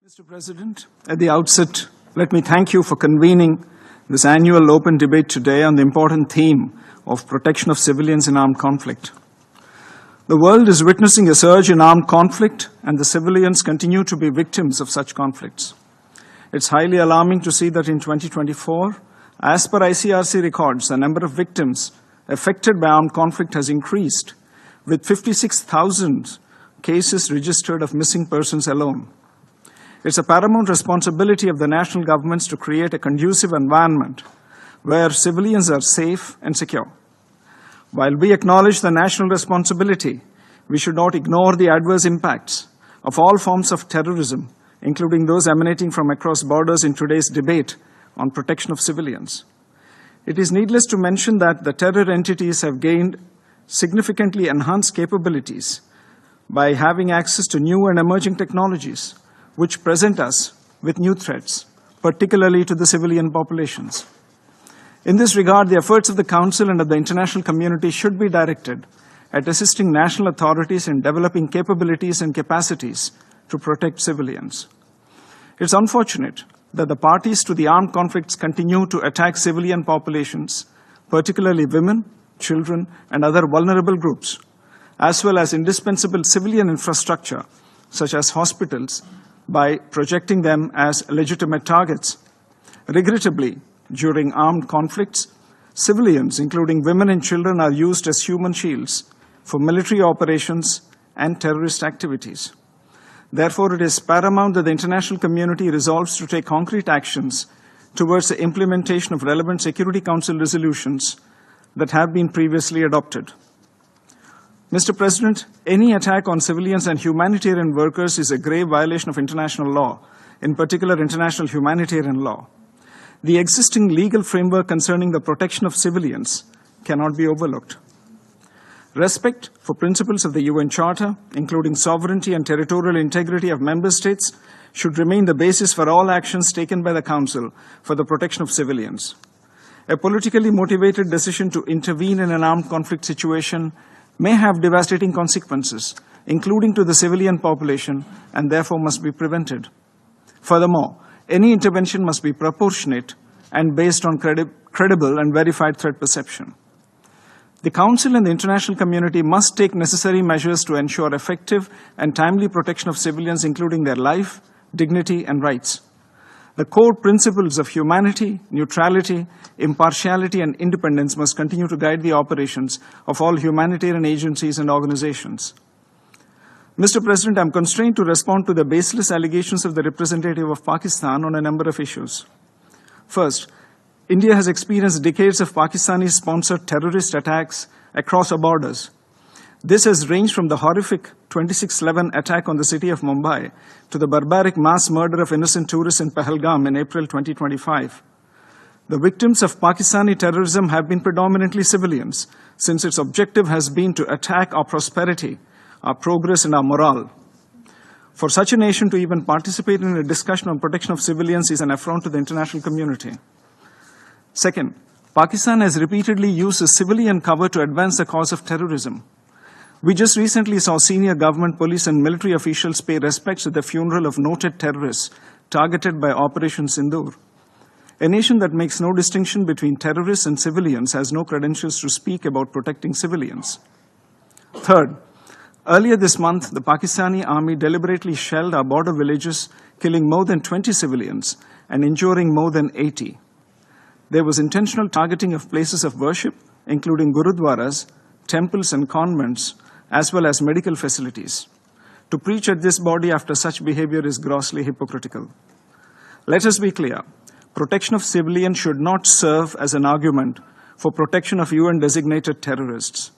Mr. President, at the outset, let me thank you for convening this annual open debate today on the important theme of protection of civilians in armed conflict. The world is witnessing a surge in armed conflict, and the civilians continue to be victims of such conflicts. It's highly alarming to see that in 2024, as per ICRC records, the number of victims affected by armed conflict has increased, with 56,000 cases registered of missing persons alone. It's a paramount responsibility of the national governments to create a conducive environment where civilians are safe and secure. While we acknowledge the national responsibility, we should not ignore the adverse impacts of all forms of terrorism, including those emanating from across borders in today's debate on protection of civilians. It is needless to mention that the terror entities have gained significantly enhanced capabilities by having access to new and emerging technologies, which present us with new threats, particularly to the civilian populations. In this regard, the efforts of the Council and of the international community should be directed at assisting national authorities in developing capabilities and capacities to protect civilians. It's unfortunate that the parties to the armed conflicts continue to attack civilian populations, particularly women, children, and other vulnerable groups, as well as indispensable civilian infrastructure, such as hospitals, by projecting them as legitimate targets. Regrettably, during armed conflicts, civilians, including women and children, are used as human shields for military operations and terrorist activities. Therefore, it is paramount that the international community resolves to take concrete actions towards the implementation of relevant Security Council resolutions that have been previously adopted. Mr. President, any attack on civilians and humanitarian workers is a grave violation of international law, in particular international humanitarian law. The existing legal framework concerning the protection of civilians cannot be overlooked. Respect for principles of the UN Charter, including sovereignty and territorial integrity of member states, should remain the basis for all actions taken by the Council for the protection of civilians. A politically motivated decision to intervene in an armed conflict situation may have devastating consequences, including to the civilian population, and therefore must be prevented. Furthermore, any intervention must be proportionate and based on credible and verified threat perception. The Council and the international community must take necessary measures to ensure effective and timely protection of civilians, including their life, dignity, and rights. The core principles of humanity, neutrality, impartiality, and independence must continue to guide the operations of all humanitarian agencies and organizations. Mr. President, I am constrained to respond to the baseless allegations of the representative of Pakistan on a number of issues. First, India has experienced decades of Pakistani-sponsored terrorist attacks across our borders. This has ranged from the horrific 26/11 attack on the city of Mumbai to the barbaric mass murder of innocent tourists in Pahalgam in April 2025. The victims of Pakistani terrorism have been predominantly civilians, since its objective has been to attack our prosperity, our progress, and our morale. For such a nation to even participate in a discussion on protection of civilians is an affront to the international community. Second, Pakistan has repeatedly used the civilian cover to advance the cause of terrorism. We just recently saw senior government, police, and military officials pay respects at the funeral of noted terrorists targeted by Operation Sindoor. A nation that makes no distinction between terrorists and civilians has no credentials to speak about protecting civilians. Third, earlier this month, the Pakistani army deliberately shelled our border villages, killing more than 20 civilians and injuring more than 80. There was intentional targeting of places of worship, including gurudwaras, temples, and convents, as well as medical facilities. To preach at this body after such behavior is grossly hypocritical. Let us be clear. Protection of civilians should not serve as an argument for protection of UN-designated terrorists.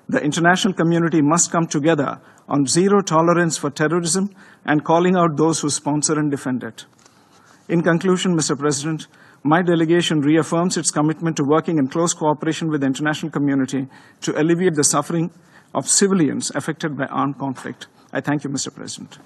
The international community must come together on zero tolerance for terrorism and calling out those who sponsor and defend it. In conclusion, Mr. President, my delegation reaffirms its commitment to working in close cooperation with the international community to alleviate the suffering of civilians affected by armed conflict. I thank you, Mr. President.